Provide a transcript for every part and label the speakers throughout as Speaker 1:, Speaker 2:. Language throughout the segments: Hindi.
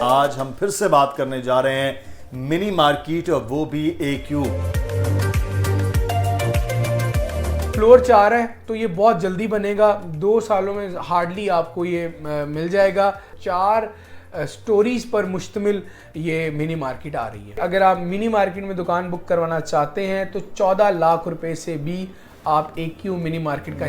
Speaker 1: आज हम फिर से बात करने जा रहे हैं मिनी मार्केट और वो भी AQ।
Speaker 2: फ्लोर 4 है तो ये बहुत जल्दी बनेगा, 2 सालों में हार्डली आपको ये मिल जाएगा। 4 स्टोरीज पर मुश्तमिल ये मिनी मार्केट आ रही है। अगर आप मिनी मार्केट में दुकान बुक करवाना चाहते हैं तो 14 लाख रुपए से भी आप AQ मिनी मार्केट का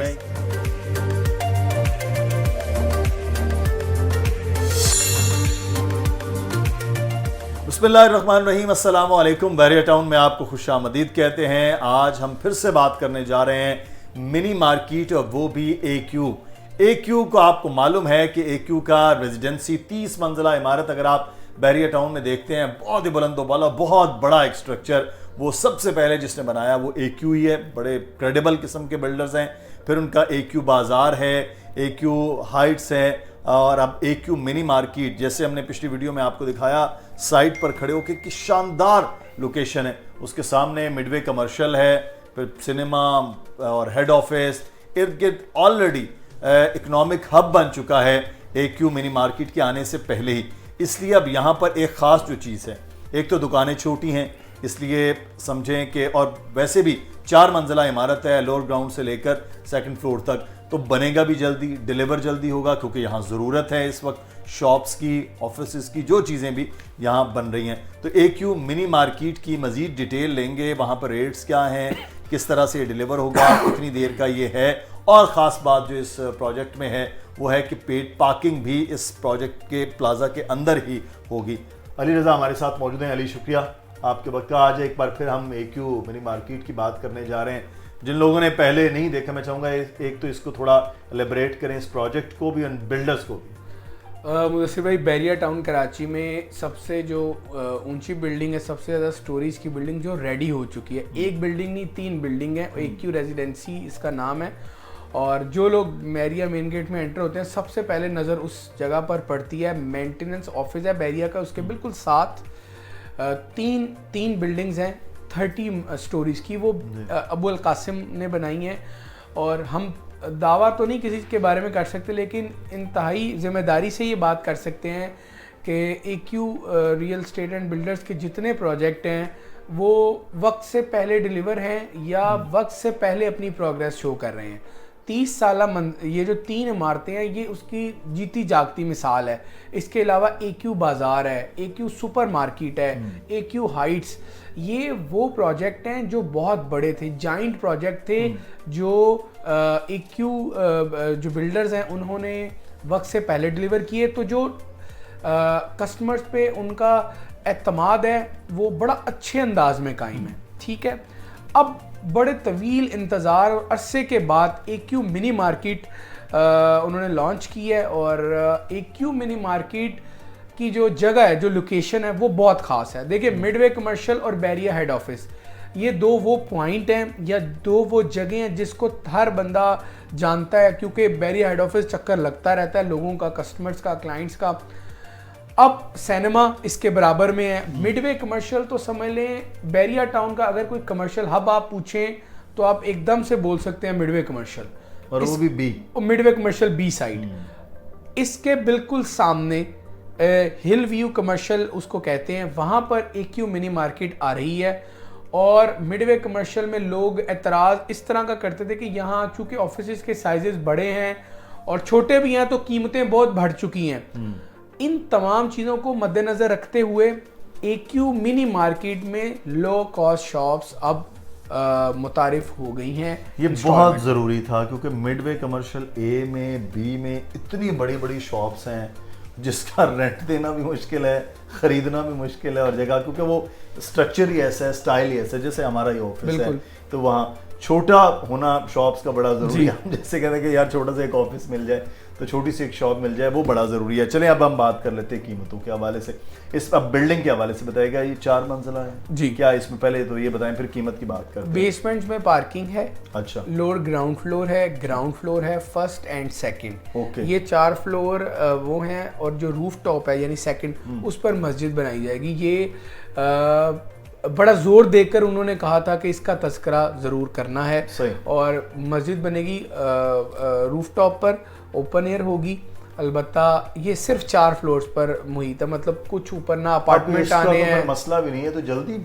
Speaker 1: बिस्मिल्लाहिर्रहमानिर्रहीम, अस्सलाम वालेकुम। बहरिया टाउन में आपको खुशामदीद कहते हैं। आज हम फिर से बात करने जा रहे हैं मिनी मार्केट और वो भी AQ को आपको मालूम है कि AQ का रेजिडेंसी 30 मंजिला इमारत अगर आप बहरिया टाउन में देखते हैं, बहुत ही बुलंदोबाला, बहुत बड़ा एक स्ट्रक्चर, वो सबसे पहले जिसने बनाया वो AQ ही है। बड़े क्रेडिबल किस्म के बिल्डर्स हैं। फिर उनका AQ बाज़ार है, AQ हाइट्स है और अब AQ मिनी मार्केट, जैसे हमने पिछली वीडियो में आपको दिखाया, साइट पर खड़े होकर कि शानदार लोकेशन है। उसके सामने मिडवे कमर्शियल है, फिर सिनेमा और हेड ऑफिस, इर्द गिर्द ऑलरेडी इकोनॉमिक हब बन चुका है AQ मिनी मार्केट के आने से पहले ही। इसलिए अब यहाँ पर एक ख़ास जो चीज़ है, एक तो दुकानें छोटी हैं इसलिए समझें कि, और वैसे भी 4 मंजिला इमारत है, लोअर ग्राउंड से लेकर 2nd फ्लोर तक, तो बनेगा भी जल्दी, डिलीवर जल्दी होगा क्योंकि यहाँ ज़रूरत है इस वक्त शॉप्स की, ऑफिस की, जो चीज़ें भी यहाँ बन रही हैं। तो AQ मिनी मार्केट की मज़ीद डिटेल लेंगे, वहाँ पर रेट्स क्या हैं, किस तरह से ये डिलीवर होगा, कितनी देर का ये है, और ख़ास बात जो इस प्रोजेक्ट में है वो है कि पेड पार्किंग भी इस प्रोजेक्ट के प्लाजा के अंदर ही होगी। अली रज़ा हमारे साथ मौजूद हैं। अली, शुक्रिया आपके वक्त का। आज एक बार फिर हम AQ मिनी मार्केट की बात करने जा रहे हैं। जिन लोगों ने पहले नहीं देखा, मैं चाहूँगा एक तो इसको थोड़ा एलेबरेट करें, इस प्रोजेक्ट को भी और बिल्डर्स को भी।
Speaker 2: मुदस्सिर भाई, बहरिया टाउन कराची में सबसे जो ऊंची बिल्डिंग है, सबसे ज़्यादा स्टोरीज की बिल्डिंग जो रेडी हो चुकी है, एक बिल्डिंग नहीं 3 बिल्डिंग है। AQ रेजिडेंसी इसका नाम है। और जो लोग बैरिया मेन गेट में एंटर होते हैं, सबसे पहले नज़र उस जगह पर पड़ती है। मेंटेनेंस ऑफिस है बैरिया का, उसके बिल्कुल साथ तीन बिल्डिंग्स हैं 30 स्टोरीज की, वो अबुल कासिम ने बनाई हैं। और हम दावा तो नहीं किसी के बारे में कर सकते, लेकिन इंतहाई ज़िम्मेदारी से ये बात कर सकते हैं कि AQ real estate and builders के जितने प्रोजेक्ट हैं वो वक्त से पहले डिलीवर हैं या वक्त से पहले अपनी प्रोग्रेस शो कर रहे हैं। 30 साल ये जो 3 इमारतें हैं, ये उसकी जीती जागती मिसाल है। इसके अलावा AQ बाज़ार है, AQ सुपर मार्केट है, AQ हाइट्स, ये वो प्रोजेक्ट हैं जो बहुत बड़े थे, जाइंट प्रोजेक्ट थे, जो AQ जो बिल्डर्स हैं उन्होंने वक्त से पहले डिलीवर किए। तो जो कस्टमर्स पे उनका एतमाद है वो बड़ा अच्छे अंदाज में कायम है। ठीक है, अब बड़े तवील इंतज़ार और अरसे के बाद AQ मिनी मार्केट उन्होंने लॉन्च की है। और AQ मिनी मार्केट की जो जगह है, जो लोकेशन है, वो बहुत ख़ास है। देखिए, मिडवे कमर्शियल और बैरिया हेड ऑफिस, ये 2 वो पॉइंट हैं या 2 वो जगह हैं जिसको हर बंदा जानता है, क्योंकि बैरिया हेड ऑफिस चक्कर लगता रहता है लोगों का, कस्टमर्स का, क्लाइंट्स का। अब सिनेमा इसके बराबर में है। मिडवे कमर्शियल तो समझ लें बैरिया टाउन का अगर कोई कमर्शियल हब आप पूछें तो आप एकदम से बोल सकते हैं मिडवे कमर्शियल,
Speaker 1: और वो भी B,
Speaker 2: midway commercial B side. इसके बिल्कुल सामने हिल व्यू कमर्शियल उसको कहते हैं, वहाँ पर AQ मिनी मार्केट आ रही है। और मिडवे कमर्शियल में लोग एतराज़ इस तरह का करते थे कि यहाँ चूँकि ऑफिस के साइजेस बड़े हैं और छोटे भी हैं तो कीमतें बहुत बढ़ चुकी हैं। इन तमाम चीज़ों को मद्देनज़र रखते हुए AQ मिनी मार्केट में लो कॉस्ट शॉप्स अब मुतारिफ हो गई हैं।
Speaker 1: ये बहुत ज़रूरी था क्योंकि मिडवे कमर्शियल A में, B में इतनी बड़ी बड़ी शॉप्स हैं जिसका रेंट देना भी मुश्किल है, ख़रीदना भी मुश्किल है, और जगह क्योंकि वो स्ट्रक्चर ही ऐसा है, स्टाइल ही ऐसा है, जैसे हमारा ये ऑफिस है, तो वहाँ छोटा होना शॉप्स का बड़ा ज़रूरी है। हम जैसे कहते हैं कि यार छोटा सा एक ऑफिस मिल जाए, तो छोटी सी एक शॉप मिल जाए, वो बड़ा ज़रूरी है। चलें अब हम बात कर लेते हैं कीमतों के हवाले से। इस अब बिल्डिंग के हवाले से बताएगा, ये 4 मंजिला है
Speaker 2: जी,
Speaker 1: क्या इसमें पहले तो ये बताएं, फिर कीमत की बात करते हैं।
Speaker 2: बेसमेंट में पार्किंग है,
Speaker 1: अच्छा,
Speaker 2: लोअर ग्राउंड फ्लोर है, ग्राउंड फ्लोर है, 1st एंड 2nd,
Speaker 1: ओके,
Speaker 2: ये 4 फ्लोर वो हैं। और जो रूफ टॉप है यानी 2nd, उस पर मस्जिद बनाई जाएगी। ये बड़ा जोर देकर उन्होंने कहा था कि इसका तज़किरा ज़रूर करना है। और मस्जिद बनेगी रूफ टॉप पर, ओपन एयर होगी। अलबत्ता ये सिर्फ 4 फ्लोर्स पर मुहित है, मतलब कुछ ऊपर ना अपार्टमेंट आने हैं,
Speaker 1: मसला भी नहीं है, तो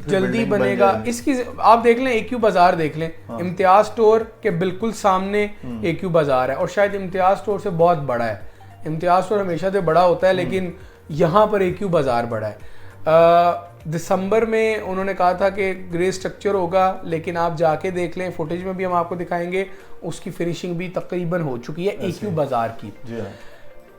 Speaker 1: जल्दी
Speaker 2: बनेगा। इसकी आप देख लें AQ बाजार देख लें, इम्तियाज स्टोर के बिल्कुल सामने AQ बाजार है और शायद इम्तियाज स्टोर से बहुत बड़ा है। इम्तियाज स्टोर हमेशा से बड़ा होता है लेकिन यहाँ पर AQ बाजार बड़ा है। दिसंबर में उन्होंने कहा था कि ग्रे स्ट्रक्चर होगा, लेकिन आप जाके देख लें, फुटेज में भी हम आपको दिखाएंगे, उसकी फिनिशिंग भी तकरीबन हो चुकी है AQ बाजार की।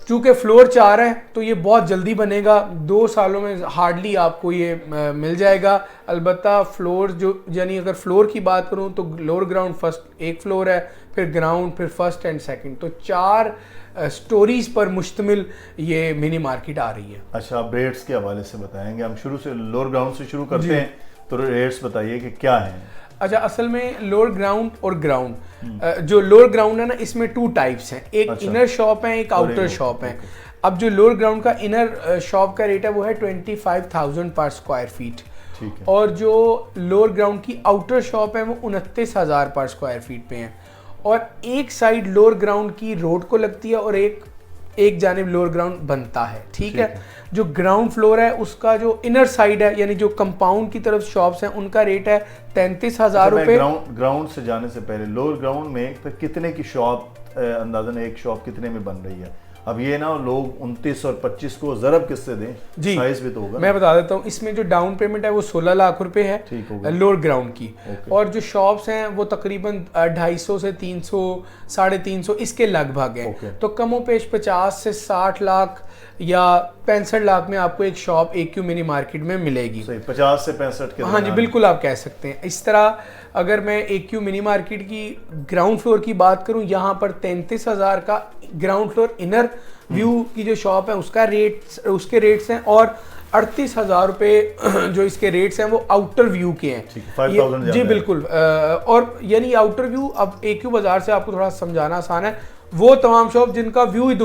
Speaker 2: चूँकि फ्लोर 4 है तो ये बहुत जल्दी बनेगा, 2 सालों में हार्डली आपको ये मिल जाएगा। अलबत्ता फ्लोर जो यानी अगर फ्लोर की बात करूँ तो लोअर ग्राउंड फर्स्ट एक फ्लोर है, फिर ग्राउंड, फिर फर्स्ट एंड सेकंड, तो 4 स्टोरीज पर मुश्तमिल ये मिनी मार्केट आ रही है।
Speaker 1: अच्छा, आप रेट्स के हवाले से बताएंगे, हम शुरू से लोअर ग्राउंड से शुरू करते हैं, तो रेट्स बताइए कि क्या है।
Speaker 2: अच्छा, असल में लोअर ग्राउंड और ग्राउंड, जो लोअर ग्राउंड है ना, इसमें 2 टाइप्स हैं, एक इनर शॉप है, एक आउटर शॉप है। अब जो लोअर ग्राउंड का इनर शॉप का रेट है वो है 25,000 पर स्क्वायर फीट, और जो लोअर ग्राउंड की आउटर शॉप है वो 29,000 पर स्क्वायर फीट पे है। और एक साइड लोअर ग्राउंड की रोड को लगती है और एक जानिब लोअर ग्राउंड बनता है, ठीक है। जो ग्राउंड फ्लोर है उसका जो इनर साइड है, यानी जो कंपाउंड की तरफ शॉप्स हैं, उनका रेट है 33,000 रुपए।
Speaker 1: ग्राउंड से जाने से पहले लोअर ग्राउंड में कितने की शॉप, अंदाजन एक शॉप कितने में बन रही है? अब ये ना लोग 29 और 25 को ज़रब किससे दें,
Speaker 2: जी
Speaker 1: साइज भी तो होगा।
Speaker 2: मैं बता देता हूँ, इसमें जो डाउन पेमेंट है वो 16 लाख रुपए है लोअर ग्राउंड की, और जो शॉप्स हैं वो तकरीबन 250 से 300, 350 इसके लगभग हैं। तो कमो पेश 50 से 60 लाख या 65 लाख में आपको एक शॉप AQ मिनी मार्केट में मिलेगी।
Speaker 1: 50 से 65 के,
Speaker 2: हाँ जी बिल्कुल आप कह सकते हैं। इस तरह अगर मैं AQ मिनी मार्केट की ग्राउंड फ्लोर की बात करूं, यहाँ पर 33,000 का ग्राउंड फ्लोर इनर व्यू की जो शॉप है उसका उसके रेट्स हैं, और 38,000 रुपये जो इसके रेट्स हैं वो आउटर व्यू के हैं। जी बिल्कुल, और यानी आउटर व्यू, अब AQ बाजार से आपको थोड़ा समझाना आसान है, वो तमाम शॉप जिनका व्यू ही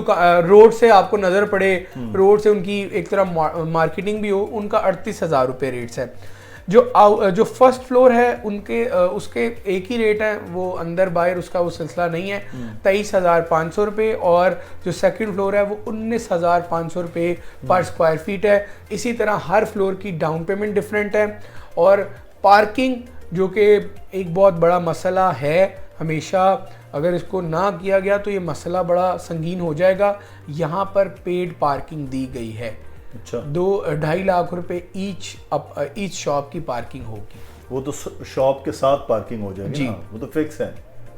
Speaker 2: रोड से आपको नजर पड़े, रोड से उनकी एक तरह मार्केटिंग भी हो, उनका 38,000 रुपये रेट्स है। जो फर्स्ट फ्लोर है उनके उसके एक ही रेट है, वो अंदर बाहर उसका वो सिलसिला नहीं है, 23,500 रुपये, और जो सेकंड फ्लोर है वो 19,500 रुपये पर स्क्वायर फीट है। इसी तरह हर फ्लोर की डाउन पेमेंट डिफरेंट है, और पार्किंग जो कि एक बहुत बड़ा मसला है, हमेशा अगर इसको ना किया गया तो ये मसला बड़ा संगीन हो जाएगा। यहाँ पर पेड पार्किंग दी गई है।
Speaker 1: अच्छा,
Speaker 2: 2-2.5 लाख रुपए ईच शॉप की पार्किंग होगी।
Speaker 1: वो तो शॉप के साथ पार्किंग हो जाएगी ना, वो तो फिक्स है,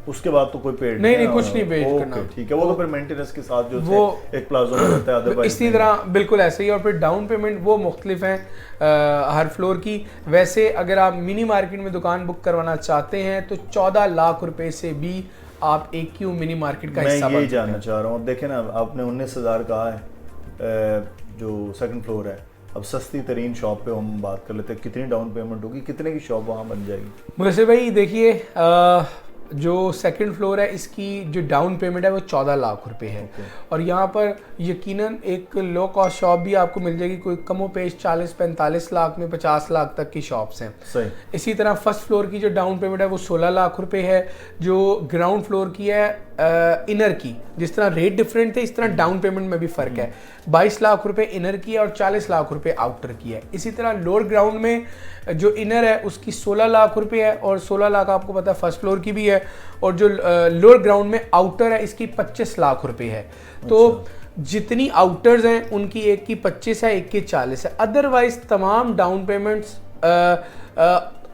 Speaker 1: उसके बाद तो कोई पेड
Speaker 2: नहीं कुछ नहीं पेड करना,
Speaker 1: ठीक है। वो तो फिर मेंटेनेंस के साथ जो वो एक प्लाजा में रहता है अदरवाइज
Speaker 2: इसी तरह बिल्कुल ऐसे ही। और फिर डाउन पेमेंट वो मुख्तलिफ हैं हर फ्लोर की। वैसे अगर आप मिनी मार्केट में दुकान बुक करवाना चाहते हैं तो 14 लाख रुपए से भी आप AQ मिनी मार्केट का हिस्सा बन सकते हैं।
Speaker 1: मैं यही जानना चाह रहा हूँ, देखें ना, आपने 19,000 कहा है जो सेकंड फ्लोर है, अब सस्ती तरीन शॉप पे हम बात कर लेते हैं, कितनी डाउन पेमेंट होगी, कितने की शॉप वहाँ बन जाएगी?
Speaker 2: मुझे भाई देखिए, जो सेकंड फ्लोर है इसकी जो डाउन पेमेंट है वो 14 लाख रुपए है, और यहाँ पर यकीनन एक लो कॉस्ट शॉप भी आपको मिल जाएगी, कोई कमो पेश 40-45 लाख में 50 लाख तक की शॉप्स हैं।
Speaker 1: सही।
Speaker 2: इसी तरह फर्स्ट फ्लोर की जो डाउन पेमेंट है वो 16 लाख रुपए है। जो ग्राउंड फ्लोर की है इनर की, जिस तरह रेट डिफरेंट थे इस तरह डाउन पेमेंट में भी फ़र्क है, 22 लाख रुपए इनर की है और 40 लाख रुपए आउटर की है। इसी तरह लोअर ग्राउंड में जो इनर है उसकी 16 लाख रुपए है, और 16 लाख आपको पता है फर्स्ट फ्लोर की भी है, और जो लोअर ग्राउंड में आउटर है इसकी 25 लाख रुपए है। तो जितनी आउटर्स हैं उनकी एक की 25 है, एक की 40 है। अदरवाइज तमाम डाउन पेमेंट्स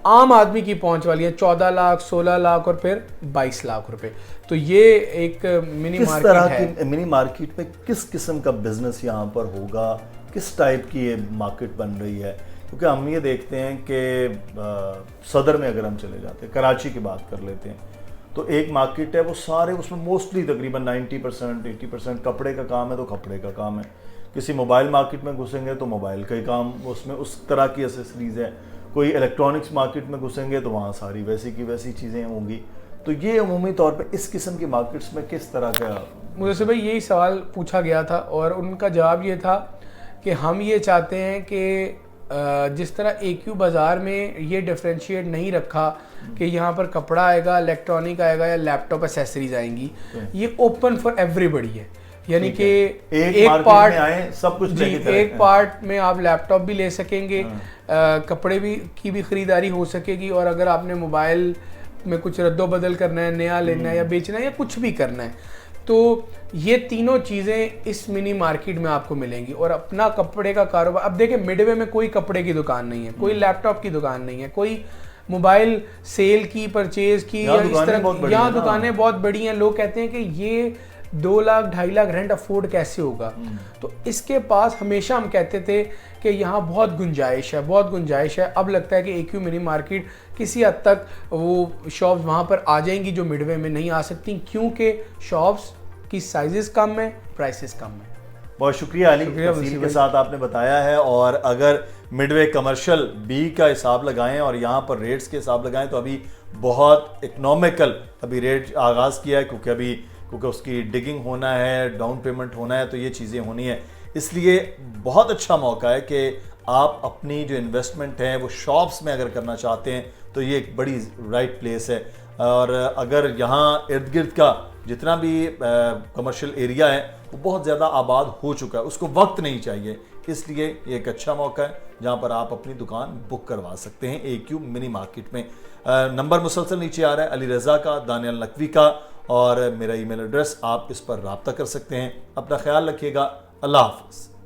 Speaker 2: आम आदमी की पहुंच वाली है, 14 लाख, 16 लाख और फिर 22 लाख रुपए। तो ये एक मिनी मार्केट है।
Speaker 1: किस तरह की मिनी मार्केट में किस किस्म का बिजनेस यहाँ पर होगा, किस टाइप की ये मार्केट बन रही है? क्योंकि हम ये देखते हैं कि सदर में अगर हम चले जाते हैं, कराची की बात कर लेते हैं, तो एक मार्केट है वो सारे उसमें मोस्टली तकरीबन 90% 80% कपड़े का काम है, तो कपड़े का काम है। किसी मोबाइल मार्केट में घुसेंगे तो मोबाइल का ही काम उसमें उस तरह की एसेसरीज है। कोई इलेक्ट्रॉनिक्स मार्केट में घुसेंगे तो वहाँ सारी वैसी की वैसी चीज़ें होंगी। तो ये अमूमी तौर पे इस किस्म की मार्केट्स में किस तरह का?
Speaker 2: मुझे से भाई यही सवाल पूछा गया था और उनका जवाब ये था कि हम ये चाहते हैं कि जिस तरह AQ बाज़ार में ये डिफ्रेंशिएट नहीं रखा कि यहाँ पर कपड़ा आएगा, इलेक्ट्रॉनिक आएगा या लैपटॉप एसेसरीज आएंगी, ये ओपन फॉर एवरीबडी है। यानी
Speaker 1: ठीक
Speaker 2: कि
Speaker 1: है। एक
Speaker 2: एक
Speaker 1: मार्केट
Speaker 2: पार्ट
Speaker 1: में आए, सब कुछ
Speaker 2: जी,
Speaker 1: लेके चले।
Speaker 2: एक पार्ट में आप लैपटॉप भी ले सकेंगे, कपड़े भी की भी खरीदारी हो सकेगी, और अगर आपने मोबाइल में कुछ रद्दो बदल करना है, नया लेना है या बेचना है या कुछ भी करना है, तो ये तीनों चीज़ें इस मिनी मार्केट में आपको मिलेंगी। और अपना कपड़े का कारोबार, अब देखिए मिडवे में कोई कपड़े की दुकान नहीं है, कोई लैपटॉप की दुकान नहीं है, कोई मोबाइल सेल की, परचेज की, या इस तरह यहाँ दुकानें बहुत बड़ी हैं। लोग कहते हैं कि ये 2 लाख 2.5 लाख रेंट अफोर्ड कैसे होगा। तो इसके पास हमेशा हम कहते थे कि यहाँ बहुत गुंजाइश है, बहुत गुंजाइश है। अब लगता है कि AQ मिनी मार्केट किसी हद तक वो शॉप्स वहाँ पर आ जाएंगी जो मिडवे में नहीं आ सकती, क्योंकि शॉप्स की साइजेस कम है, प्राइसेस कम है।
Speaker 1: बहुत शुक्रिया अली, तफसील के साथ आपने बताया है। और अगर मिडवे कमर्शियल बी का हिसाब लगाएं और यहाँ पर रेट्स के हिसाब लगाएं तो अभी बहुत इकोनॉमिकल अभी रेट आगाज़ किया है, क्योंकि उसकी डिगिंग होना है, डाउन पेमेंट होना है, तो ये चीज़ें होनी है। इसलिए बहुत अच्छा मौका है कि आप अपनी जो इन्वेस्टमेंट है वो शॉप्स में अगर करना चाहते हैं तो ये एक बड़ी राइट प्लेस है। और अगर यहाँ इर्द गिर्द का जितना भी कमर्शियल एरिया है वो बहुत ज़्यादा आबाद हो चुका है, उसको वक्त नहीं चाहिए, इसलिए ये एक अच्छा मौका है जहाँ पर आप अपनी दुकान बुक करवा सकते हैं AQ मिनी मार्केट में। नंबर मुसलसल नीचे आ रहा है, अली रज़ा का, दानियल नकवी का, और मेरा ईमेल एड्रेस, आप इस पर रब्ता कर सकते हैं। अपना ख्याल रखिएगा। अल्लाह हाफ़िज़।